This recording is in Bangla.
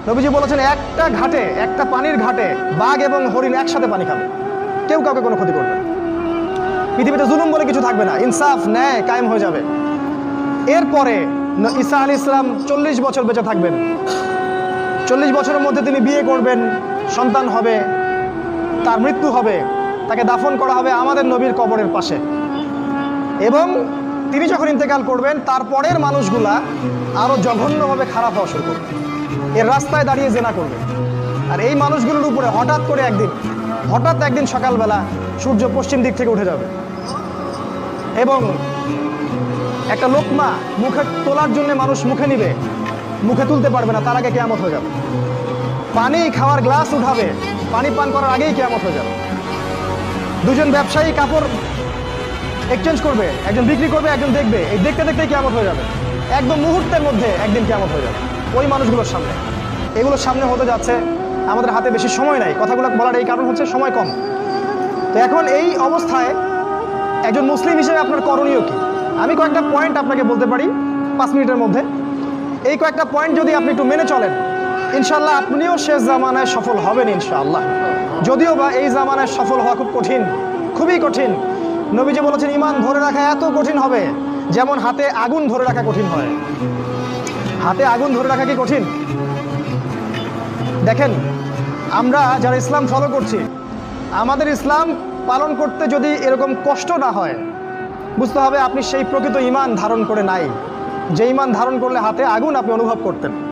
নবীজি বলেছেন একটা ঘাটে, একটা পানির ঘাটে বাঘ এবং হরিণ একসাথে পানি খাবে, কেউ কাউকে কোনো ক্ষতি করবে না। পৃথিবীতে জুলুম বলে কিছু থাকবে না, ইনসাফ ন্যায় কায়েম হয়ে যাবে। এরপরে ঈসা আলাইহিস সালাম 40 বছর বেঁচে থাকবেন। 40 বছরের মধ্যে তিনি বিয়ে করবেন, সন্তান হবে, তার মৃত্যু হবে, তাকে দাফন করা হবে আমাদের নবীর কবরের পাশে। এবং তিনি যখন ইন্তেকাল করবেন তারপরের মানুষগুলা আরও জঘন্যভাবে খারাপ হওয়া শুরু করবে, এর রাস্তায় দাঁড়িয়ে জেনা করবে। আর এই মানুষগুলোর উপরে হঠাৎ একদিন সকালবেলা সূর্য পশ্চিম দিক থেকে উঠে যাবে এবং একটা লোকমা মুখে তোলার জন্য মানুষ মুখে নিবে, মুখে তুলতে পারবে না, তার আগে কিয়ামত হয়ে যাবে। পানি খাওয়ার গ্লাস উঠাবে, পানি পান করার আগেই কিয়ামত হয়ে যাবে। দুজন ব্যবসায়ী কাপড় এক্সচেঞ্জ করবে, একজন বিক্রি করবে, একজন দেখবে, এই দেখতে দেখতেই কিয়ামত হয়ে যাবে। একদম মুহূর্তের মধ্যে একদিন কিয়ামত হয়ে যাবে ওই মানুষগুলোর সামনে। এগুলোর সামনে হতে যাচ্ছে, আমাদের হাতে বেশি সময় নাই কথাগুলো বলার, এই কারণ হচ্ছে সময় কম। তো এখন এই অবস্থায় একজন মুসলিম হিসেবে আপনার করণীয় কি? আমি কয়েকটা পয়েন্ট আপনাকে বলতে পারি 5 মিনিটের মধ্যে। এই কয়েকটা পয়েন্ট যদি আপনি একটু মেনে চলেন, ইনশাআল্লাহ আপনিও শেষ জামানায় সফল হবেন ইনশাআল্লাহ। যদিও বা এই জামানায় সফল হওয়া খুব কঠিন, খুবই কঠিন। নবীজি বলেছেন ঈমান ধরে রাখা এত কঠিন হবে যেমন হাতে আগুন ধরে রাখা কঠিন হয়। হাতে আগুন ধরে রাখা কি কঠিন? দেখেন, আমরা যারা ইসলাম ফলো করছি, আমাদের ইসলাম পালন করতে যদি এরকম কষ্ট না হয়, বুঝতে হবে আপনি সেই প্রকৃত ঈমান ধারণ করে নাই, যে ঈমান ধারণ করলে হাতে আগুন আপনি অনুভব করতেন।